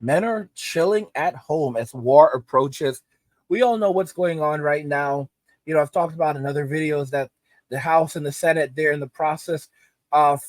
Men are chilling at home as war approaches. We all know what's going on right now. I've talked about in other videos that the House and the Senate, they're in the process of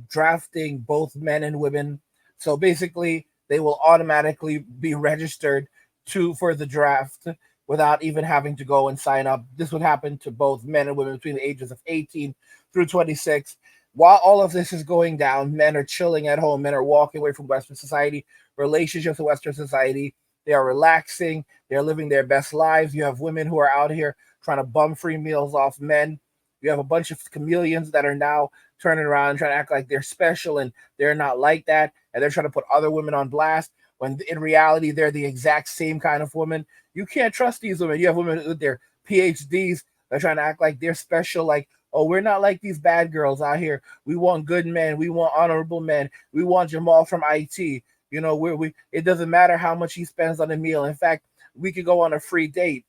drafting both men and women. So basically, they will automatically be registered to for the draft without even having to go and sign up. This would happen to both men and women between the ages of 18 through 26. While all of this is going down, men are chilling at home. Men are walking away from Western society, relationships in Western society. They are relaxing. They're living their best lives. You have women who are out here trying to bum free meals off men. You have a bunch of chameleons that are now turning around and trying to act like they're special, and they're not like that. And they're trying to put other women on blast when in reality they're the exact same kind of woman. You can't trust these women. You have women with their PhDs that are trying to act like they're special, like, oh, we're not like these bad girls out here. We want good men. We want honorable men. We want Jamal from IT. We it doesn't matter how much he spends on a meal. In fact, we could go on a free date.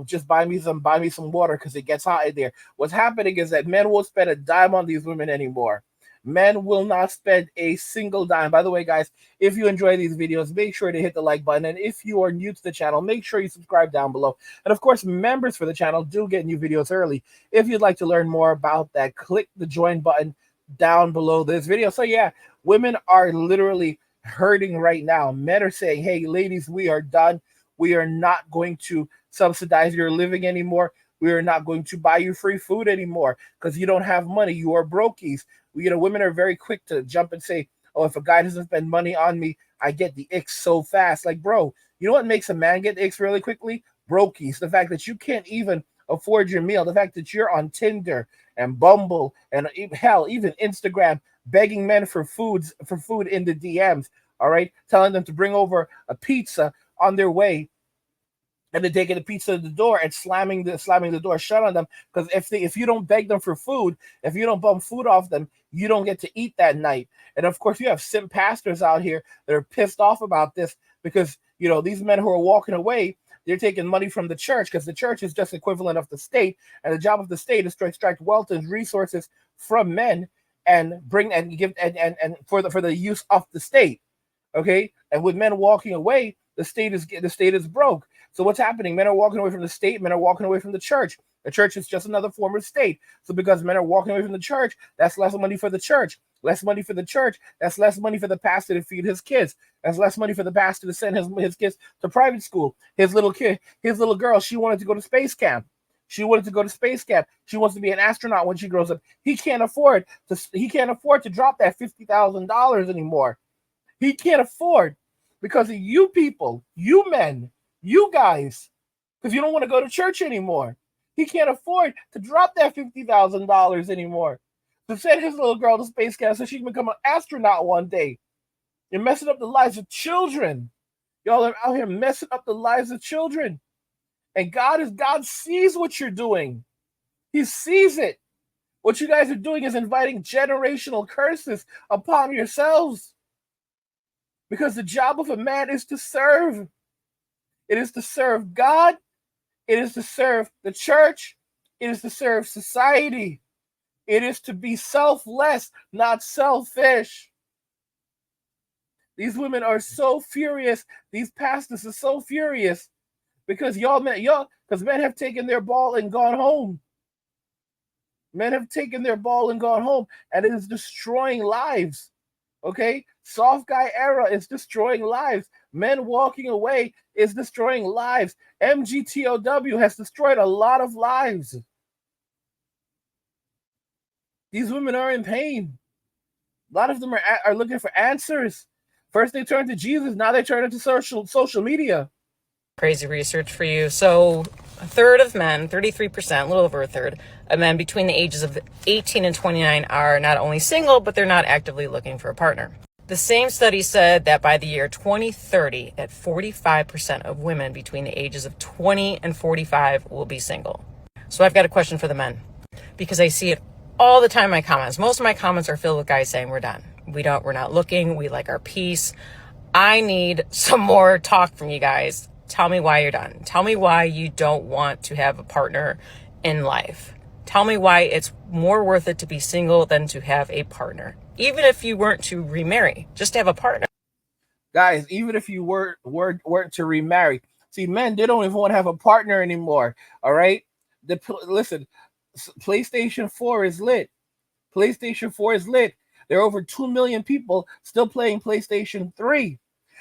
Just buy me some water because it gets hot in there. What's happening is that men won't spend a dime on these women anymore. Men will not spend a single dime. By the way, guys, if you enjoy these videos, make sure to hit the like button. And if you are new to the channel, make sure you subscribe down below. And of course, members for the channel do get new videos early. If you'd like to learn more about that, click the join button down below this video. So yeah, women are literally hurting right now. Men are saying, hey, ladies, we are done. We are not going to subsidize your living anymore. We are not going to buy you free food anymore because you don't have money. You are brokies. Women are very quick to jump and say, oh, if a guy doesn't spend money on me, I get the icks so fast. Like, bro, you know what makes a man get the icks really quickly? Brokies. The fact that you can't even afford your meal. The fact that you're on Tinder and Bumble and hell, even Instagram, begging men for food in the DMs. All right, telling them to bring over a pizza on their way, and then taking the pizza to the door and slamming the door shut on them. Because if you don't beg them for food, if you don't bum food off them, you don't get to eat that night. And of course, you have simp pastors out here that are pissed off about this because these men who are walking away, they're taking money from the church because the church is just equivalent of the state, and the job of the state is to extract wealth and resources from men and bring and give and for the use of the state. Okay, and with men walking away, the state is broke. So what's happening? Men are walking away from the state. Men are walking away from the church. The church is just another form of state. So because men are walking away from the church, that's less money for the church. Less money for the church. That's less money for the pastor to feed his kids. That's less money for the pastor to send his kids to private school. His little girl, she wanted to go to space camp. She wanted to go to space camp. She wants to be an astronaut when she grows up. He can't afford to drop that $50,000 anymore. He can't afford because of you people, you men, you guys, because you don't want to go to church anymore. He can't afford to drop that $50,000 anymore to send his little girl to space camp so she can become an astronaut one day. You're messing up the lives of children. Y'all are out here messing up the lives of children. And God sees what you're doing. He sees it. What you guys are doing is inviting generational curses upon yourselves. Because the job of a man is to serve. It is to serve God. It is to serve the church. It is to serve society. It is to be selfless, not selfish. These women are so furious. These pastors are so furious because men have taken their ball and gone home. Men have taken their ball and gone home, and it is destroying lives. Okay, soft guy era is destroying lives. Men walking away is destroying lives. MGTOW has destroyed a lot of lives. These women are in pain. A lot of them are looking for answers. First they turned to Jesus, now they turn into social media. Crazy research for you. So a third of men, 33%, a little over a third of men between the ages of 18 and 29 are not only single, but they're not actively looking for a partner. The same study said that by the year 2030, that 45% of women between the ages of 20 and 45 will be single. So I've got a question for the men, because I see it all the time in my comments. Most of my comments are filled with guys saying we're done. We're not looking. We like our peace. I need some more talk from you guys. Tell me why you're done. Tell me why you don't want to have a partner in life. Tell me why it's more worth it to be single than to have a partner. Even if you weren't to remarry, just to have a partner. Guys, even if you weren't to remarry, see, men, they don't even want to have a partner anymore. All right, listen, PlayStation 4 is lit. PlayStation 4 is lit. There are over 2 million people still playing PlayStation 3.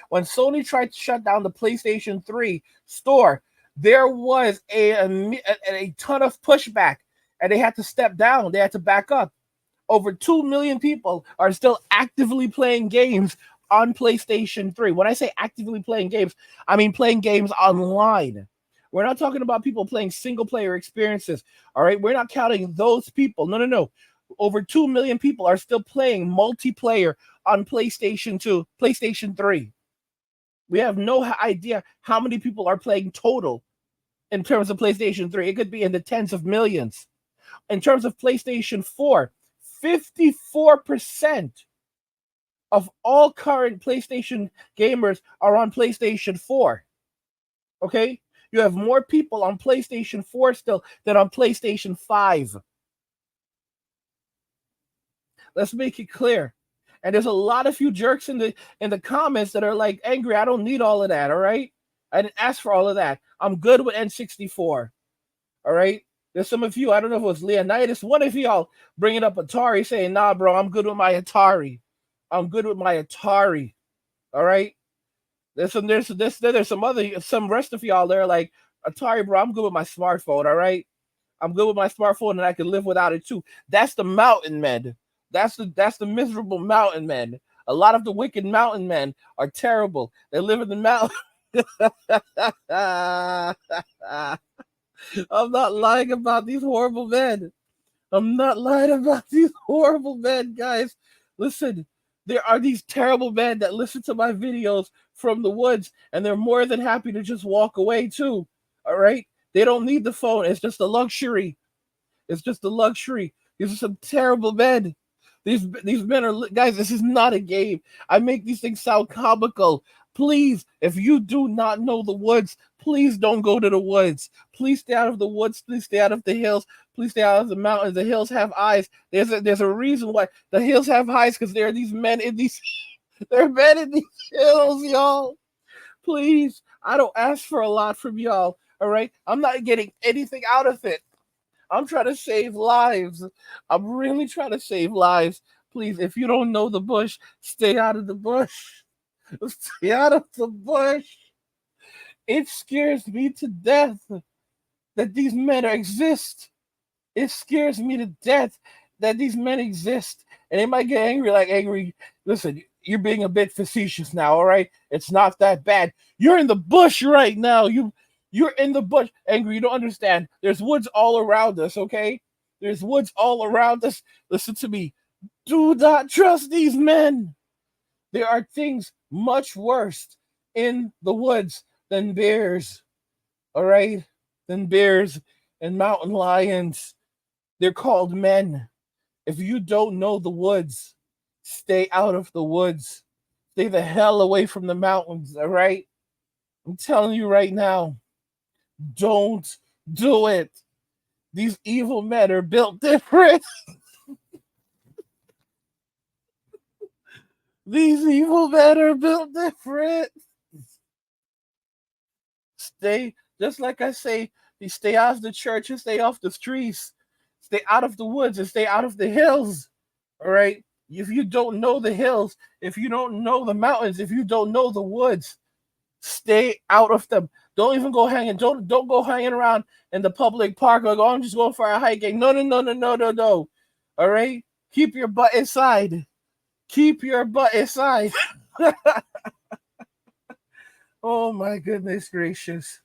When Sony tried to shut down the PlayStation 3 store, there was a ton of pushback, and they had to step down. They had to back up. Over 2 million people are still actively playing games on PlayStation 3. When I say actively playing games, I mean playing games online. We're not talking about people playing single player experiences. All right. We're not counting those people. No, no, no. Over 2 million people are still playing multiplayer on PlayStation 2, PlayStation 3. We have no idea how many people are playing total in terms of PlayStation 3. It could be in the tens of millions. In terms of PlayStation 4, 54% of all current PlayStation gamers are on PlayStation 4. Okay? You have more people on PlayStation 4 still than on PlayStation 5. Let's make it clear. And there's a lot of you jerks in the comments that are like, angry, I don't need all of that, all right? I didn't ask for all of that. I'm good with N64. All right? There's some of you, I don't know if it was Leonidas, one of y'all bringing up Atari saying, nah, bro, I'm good with my Atari. I'm good with my Atari. All right? There's some rest of y'all there like, Atari, bro, I'm good with my smartphone, all right? I'm good with my smartphone and I can live without it too. That's the mountain men. That's the miserable mountain men. A lot of the wicked mountain men are terrible. They live in the mountain. I'm not lying about these horrible men. I'm not lying about these horrible men, guys. Listen, there are these terrible men that listen to my videos from the woods, and they're more than happy to just walk away too. All right? They don't need the phone. It's just a luxury. It's just a luxury. These are some terrible men. These men are, guys, this is not a game. I make these things sound comical. Please, if you do not know the woods, please don't go to the woods. Please stay out of the woods. Please stay out of the hills. Please stay out of the mountains. The hills have eyes. There's a reason why the hills have eyes, because there are these men in these there are men in these hills, y'all. Please, I don't ask for a lot from y'all. All right, I'm not getting anything out of it. I'm trying to save lives. I'm really trying to save lives. Please, if you don't know the bush, stay out of the bush. Stay out of the bush. It scares me to death that these men exist. It scares me to death that these men exist. And they might get angry, like, angry. Listen, you're being a bit facetious now, all right? It's not that bad. You're in the bush right now. You're in the bush. Angry, you don't understand. There's woods all around us, okay? There's woods all around us. Listen to me. Do not trust these men. There are things much worse in the woods than bears, all right? Than bears and mountain lions. They're called men. If you don't know the woods, stay out of the woods. Stay the hell away from the mountains, all right? I'm telling you right now. Don't do it. These evil men are built different. These evil men are built different. Stay, just like I say, you stay out of the church and stay off the streets. Stay out of the woods and stay out of the hills. All right? If you don't know the hills, if you don't know the mountains, if you don't know the woods, stay out of them. Don't even go hanging. Don't go hanging around in the public park. Like, oh, I'm just going for a hiking. No. All right? Keep your butt inside. Keep your butt inside. Oh my goodness gracious.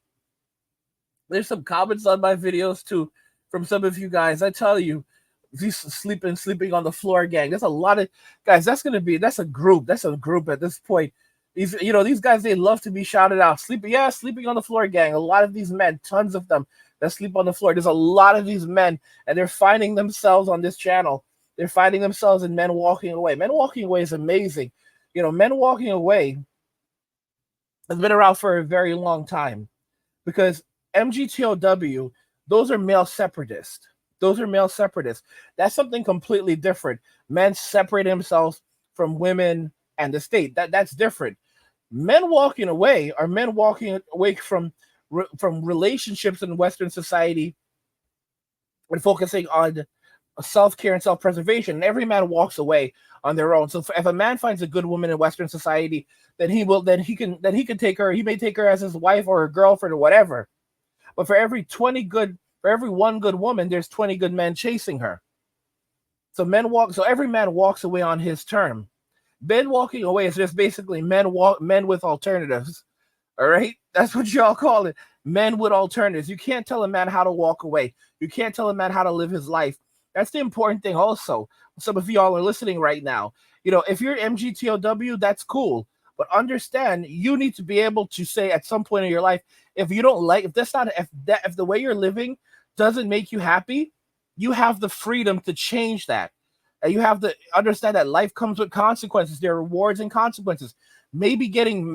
There's some comments on my videos too from some of you guys. I tell you, these sleeping on the floor gang. There's a lot of guys. That's a group. That's a group at this point. These guys, they love to be shouted out. Sleeping on the floor gang. A lot of these men, tons of them that sleep on the floor. There's a lot of these men, and they're finding themselves on this channel. They're finding themselves in Men Walking Away. Men Walking Away is amazing. Men Walking Away has been around for a very long time because MGTOW, those are male separatists. That's something completely different. Men separate themselves from women and the state. That's different. Men walking away are men walking away from relationships in Western society and focusing on self-care and self-preservation. And every man walks away on their own. So if a man finds a good woman in Western society, then he can take her. He may take her as his wife or a girlfriend or whatever. But for every one good woman, there's 20 good men chasing her. So every man walks away on his term. Men walking away is just basically men with alternatives. All right, that's what y'all call it. Men with alternatives. You can't tell a man how to walk away. You can't tell a man how to live his life. That's the important thing. Also, some of y'all are listening right now. If you're MGTOW, that's cool. But understand, you need to be able to say at some point in your life, if you don't like, if the way you're living doesn't make you happy, you have the freedom to change that. And you have to understand that life comes with consequences. There are rewards and consequences. Maybe getting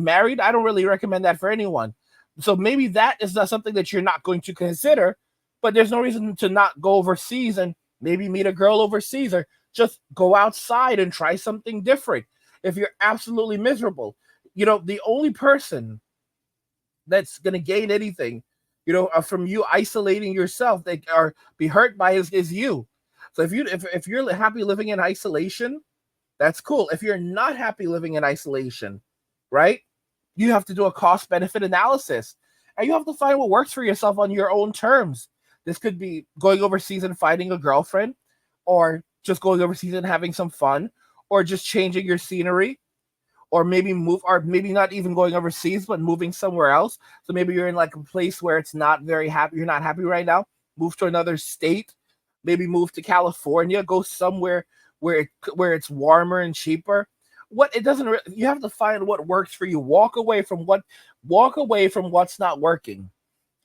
married, I don't really recommend that for anyone. So maybe that is not something that you're not going to consider, but there's no reason to not go overseas and maybe meet a girl overseas, or just go outside and try something different. If you're absolutely miserable, the only person that's going to gain anything, from you isolating yourself, that or be hurt by is you. So if you're happy living in isolation, that's cool. If you're not happy living in isolation, right? You have to do a cost benefit analysis, and you have to find what works for yourself on your own terms. This could be going overseas and finding a girlfriend, or just going overseas and having some fun, or just changing your scenery, or maybe not even going overseas, but moving somewhere else. So maybe you're in like a place where it's not very happy. You're not happy right now. Move to another state. Maybe move to California. Go somewhere where it's warmer and cheaper. You have to find what works for you. Walk away from what's not working,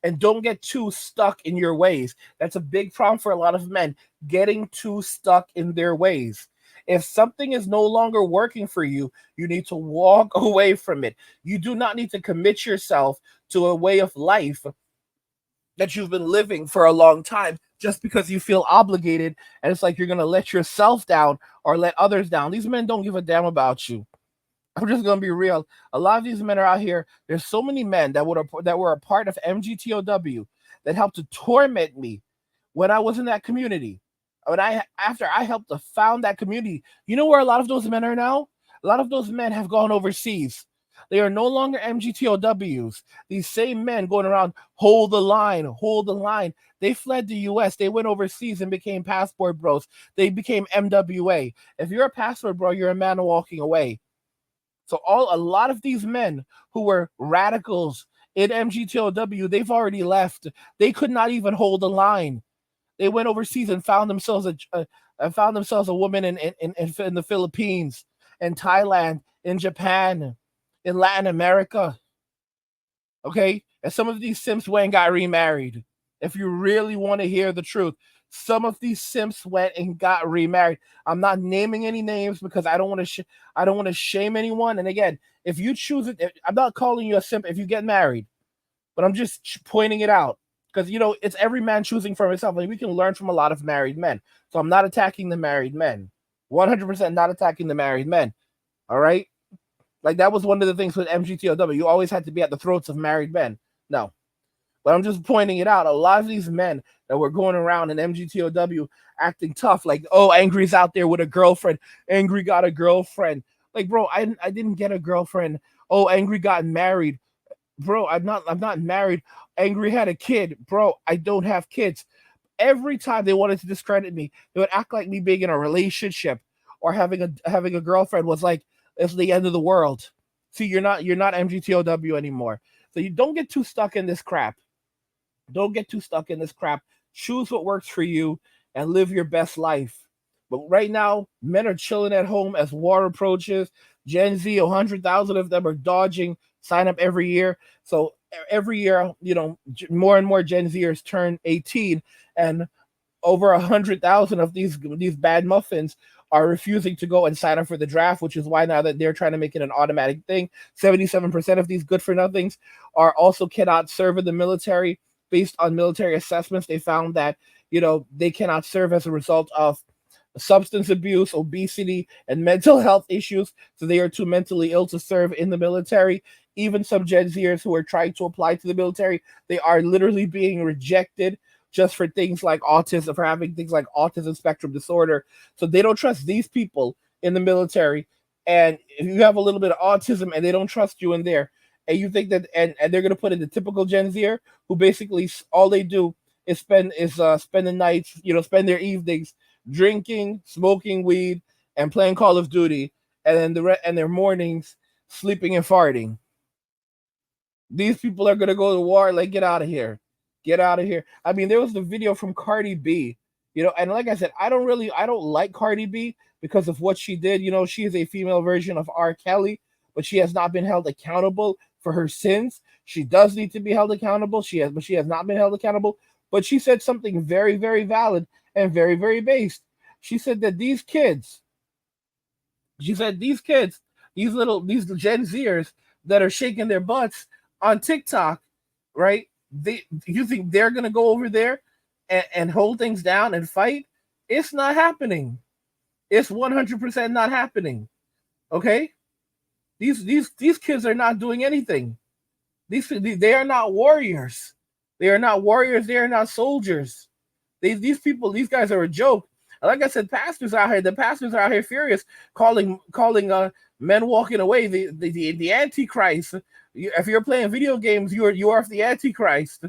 and don't get too stuck in your ways. That's a big problem for a lot of men, getting too stuck in their ways. If something is no longer working for you, you need to walk away from it. You do not need to commit yourself to a way of life that you've been living for a long time just because you feel obligated, and it's like you're going to let yourself down or let others down. These men don't give a damn about you. I'm just going to be real. A lot of these men are out here. There's so many men that were a part of MGTOW that helped to torment me when I was in that community. After I helped to found that community, you know where a lot of those men are now? A lot of those men have gone overseas. They are no longer MGTOWs. These same men going around, hold the line, hold the line. They fled the US. They went overseas and became passport bros. They became MWA. If you're a passport bro, you're a man walking away. So a lot of these men who were radicals in MGTOW, they've already left. They could not even hold the line. They went overseas and found themselves a woman in the Philippines, in Thailand, in Japan, in Latin America. Okay? And some of these simps went and got remarried. If you really want to hear the truth, some of these simps went and got remarried. I'm not naming any names because I don't want to shame anyone. And again, if you choose it, I'm not calling you a simp if you get married, but I'm just pointing it out because it's every man choosing for himself, and we can learn from a lot of married men. So I'm not attacking the married men. 100% not attacking the married men. All right? Like that was one of the things with MGTOW. You always had to be at the throats of married men. No. But I'm just pointing it out. A lot of these men that were going around in MGTOW acting tough, like, oh, Angry's out there with a girlfriend. Angry got a girlfriend. Like, bro, I didn't get a girlfriend. Oh, Angry got married. Bro, I'm not married. Angry had a kid. Bro, I don't have kids. Every time they wanted to discredit me, they would act like me being in a relationship or having a girlfriend was like it's the end of the world. See, you're not MGTOW anymore. So you don't get too stuck in this crap. Don't get too stuck in this crap. Choose what works for you and live your best life. But right now, men are chilling at home as war approaches. Gen Z, 100,000 of them are dodging sign up every year. So every year, more and more Gen Zers turn 18, and over 100,000 of these bad muffins are refusing to go and sign up for the draft, which is why now that they're trying to make it an automatic thing. 77% of these good for nothings are also cannot serve in the military. Based on military assessments, they found that they cannot serve as a result of substance abuse, obesity, and mental health issues. So they are too mentally ill to serve in the military. Even some Gen Zers who are trying to apply to the military, they are literally being rejected just for things like autism, for having things like autism spectrum disorder. So they don't trust these people in the military. And if you have a little bit of autism and they don't trust you in there, and you think that, and they're going to put in the typical Gen Zer who basically all they do is spend the nights, spend their evenings drinking, smoking weed, and playing Call of Duty, and then and their mornings sleeping and farting. These people are gonna go to war. Like, get out of here, get out of here. I mean, there was the video from Cardi B, and like I said, I don't like Cardi B because of what she did. She is a female version of R. Kelly, but she has not been held accountable for her sins. She does need to be held accountable. But she has not been held accountable. But she said something very, very valid and very, very based. She said that these these Gen Zers that are shaking their butts on TikTok, right? You think they're gonna go over there and hold things down and fight? It's not happening. It's 100% not happening. Okay? These kids are not doing anything. They are not warriors. They are not warriors. They are not soldiers. These guys are a joke. Like I said, the pastors are out here furious, calling men walking away the Antichrist. If you're playing video games, you are the Antichrist.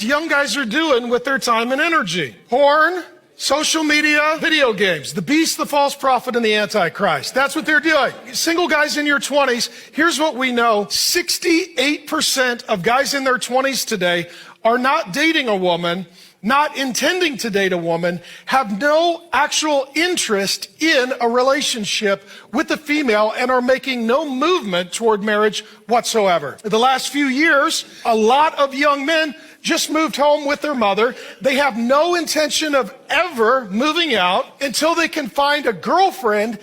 Young guys are doing with their time and energy. Porn, social media, video games, the beast, the false prophet, and the Antichrist. That's what they're doing. Single guys in your 20s, here's what we know. 68% of guys in their 20s today are not dating a woman, not intending to date a woman, have no actual interest in a relationship with a female, and are making no movement toward marriage whatsoever. In the last few years, a lot of young men just moved home with their mother. They have no intention of ever moving out until they can find a girlfriend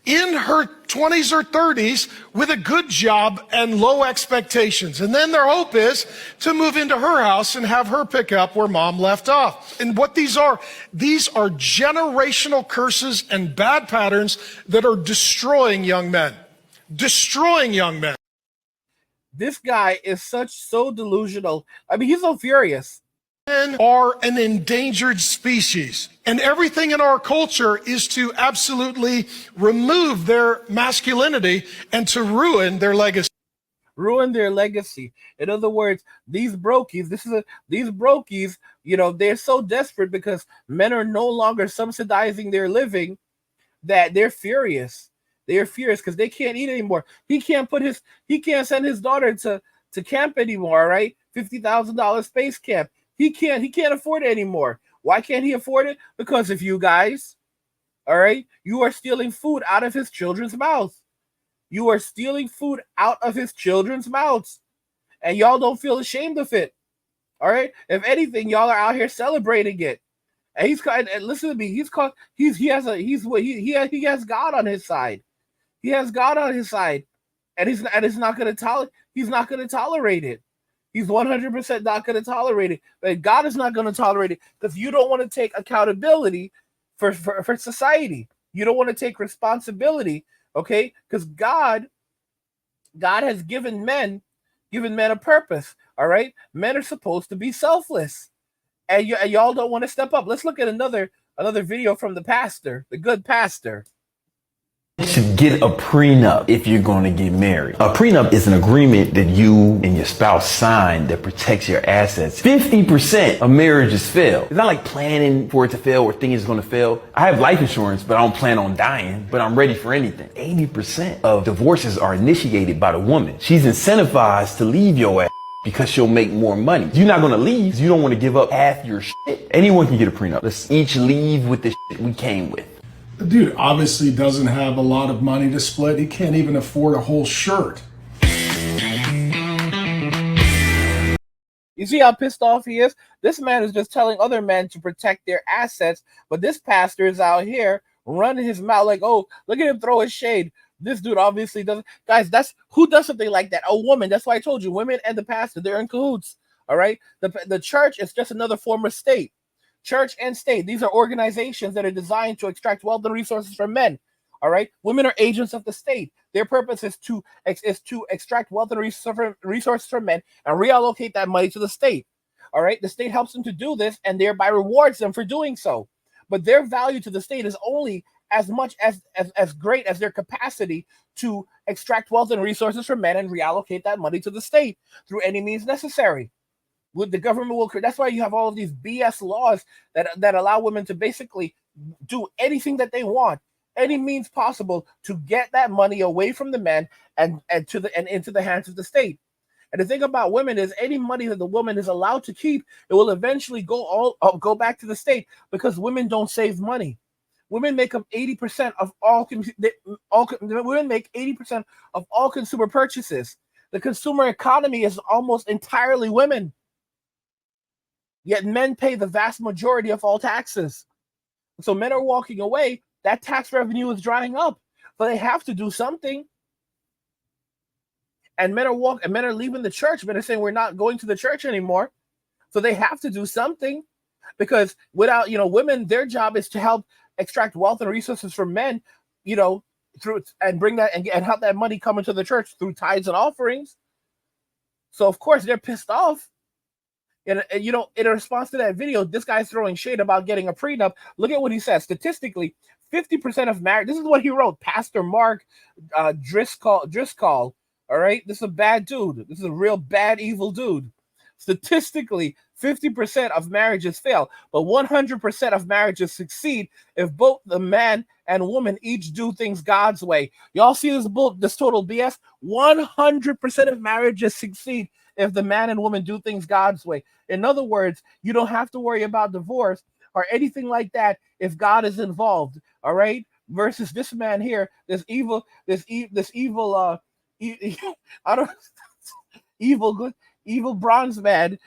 in her 20s or 30s with a good job and low expectations. And then their hope is to move into her house and have her pick up where mom left off. And what these are generational curses and bad patterns that are destroying young men. Destroying young men. This guy is so delusional. I mean, he's so furious. Men are an endangered species, and everything in our culture is to absolutely remove their masculinity and to ruin their legacy. Ruin their legacy. In other words, these brokies, they're so desperate because men are no longer subsidizing their living that they're furious. They're furious because they can't eat anymore. He can't send his daughter to camp anymore, right? $50,000 space camp. He can't afford it anymore. Why can't he afford it? Because of you guys. All right? You are stealing food out of his children's mouths. You are stealing food out of his children's mouths. And y'all don't feel ashamed of it. All right? If anything, y'all are out here celebrating it. And and listen to me, he has God on his side. He has God on his side. And he's not going to tolerate it. He's 100% not going to tolerate it. But God is not going to tolerate it because you don't want to take accountability for society. You don't want to take responsibility, okay? Because God has given men a purpose, all right? Men are supposed to be selfless. And y'all don't want to step up. Let's look at another video from the pastor, the good pastor. You should get a prenup if you're going to get married. A prenup is an agreement that you and your spouse sign that protects your assets. 50% of marriages fail. It's not like planning for it to fail or thinking it's going to fail. I have life insurance, but I don't plan on dying, but I'm ready for anything. 80% of divorces are initiated by the woman. She's incentivized to leave your ass because she'll make more money. You're not going to leave because you don't want to give up half your shit. Anyone can get a prenup. Let's each leave with the shit we came with. The dude obviously doesn't have a lot of money to split. He can't even afford a whole shirt. You see how pissed off he is? This man is just telling other men to protect their assets, but this pastor is out here running his mouth like, oh, look at him throw his shade. This dude obviously doesn't. Guys, who does something like that? A woman. That's why I told you, women and the pastor, they're in cahoots. All right? The church is just another form of state. Church and state, these are organizations that are designed to extract wealth and resources from men. All right, women are agents of the state. Their purpose is to extract wealth and resources from men and reallocate that money to the state. All right, the state helps them to do this and thereby rewards them for doing so. But their value to the state is only as much as great as their capacity to extract wealth and resources from men and reallocate that money to the state through any means necessary. The government will. That's why you have all of these BS laws that allow women to basically do anything that they want, any means possible to get that money away from the men and into the hands of the state. And the thing about women is any money that the woman is allowed to keep, it will eventually go back to the state because women don't save money. Women make up 80% of women make 80% of all consumer purchases. The consumer economy is almost entirely women. Yet men pay the vast majority of all taxes. So men are walking away. That tax revenue is drying up. But they have to do something. And men are leaving the church. Men are saying we're not going to the church anymore. So they have to do something. Because without, women, their job is to help extract wealth and resources from men, through and bring that and help that money come into the church through tithes and offerings. So of course they're pissed off. And in response to that video, this guy's throwing shade about getting a prenup. Look at what he says. Statistically, 50% of marriage. This is what he wrote. Pastor Mark Driscoll. All right, this is a bad dude. This is a real bad, evil dude. Statistically, 50% of marriages fail, but 100% of marriages succeed if both the man and woman each do things God's way. Y'all see this total BS? 100% of marriages succeed if the man and woman do things God's way. In other words, you don't have to worry about divorce or anything like that if God is involved. All right, versus this man here, this evil bronze man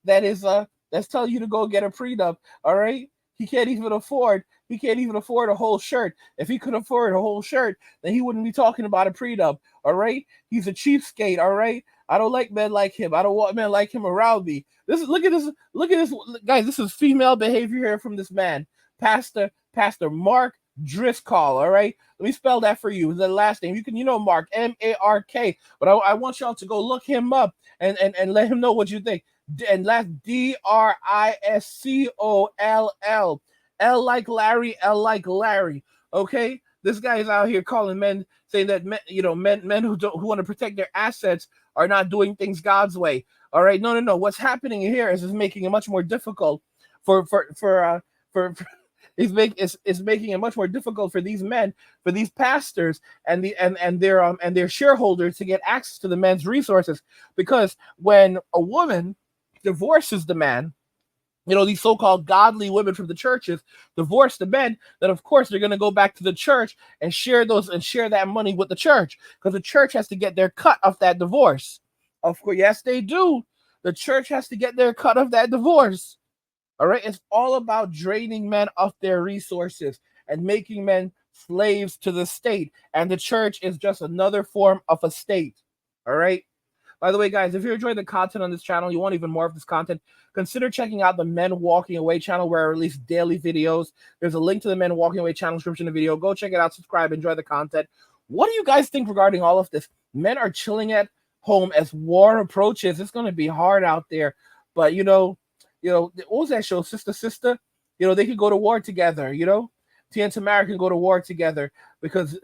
that is that's telling you to go get a prenup. All right, he can't even afford a whole shirt. If he could afford a whole shirt, then he wouldn't be talking about a prenup. All right, he's a cheapskate. All right, I don't like men like him. I don't want men like him around me. Look at this, guys. This is female behavior here from this man, Pastor Mark Driscoll. All right, let me spell that for you. The last name, you can Mark, M-A-R-K, but I want y'all to go look him up and let him know what you think. And last, D-R-I-S-C-O-L-L, L like Larry, L like Larry. Okay, this guy is out here calling men, saying that men who want to protect their assets are not doing things God's way. All right, no. What's happening here is making it much more difficult it's making it much more difficult for these men, for these pastors and their shareholders to get access to the men's resources. Because when a woman divorces the man, these so-called godly women from the churches divorce the men, then of course they're going to go back to the church and share that money with the church, because the church has to get their cut of that divorce. Of course, yes, they do. The church has to get their cut of that divorce. All right, it's all about draining men of their resources and making men slaves to the state. And the church is just another form of a state. All right. By the way, guys, if you're enjoying the content on this channel, you want even more of this content, consider checking out the Men Walking Away channel, where I release daily videos. There's a link to the Men Walking Away channel description of the video. Go check it out, subscribe, enjoy the content. What do you guys think regarding all of this? Men are chilling at home as war approaches. It's going to be hard out there. But, what was that show, Sister? They could go to war together, Tia and Tamara can go to war together because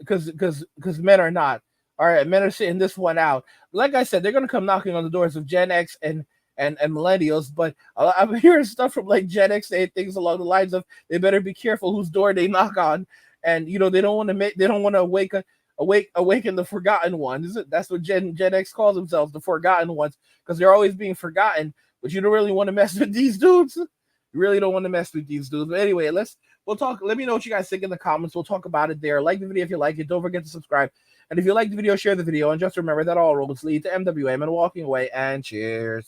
men are not. All right, men are sitting this one out. Like I said, they're going to come knocking on the doors of Gen X and millennials, but I'm hearing stuff from like Gen X saying things along the lines of they better be careful whose door they knock on, and they don't want to awaken the forgotten ones. That's what Gen X calls themselves, the forgotten ones, because they're always being forgotten. But you don't really want to mess with these dudes. You really don't want to mess with these dudes. But anyway, we'll talk. Let me know what you guys think in the comments. We'll talk about it there. Like the video if you like it. Don't forget to subscribe. And if you like the video, share the video. And just remember that all roads lead to MWA, Men Walking Away. And cheers.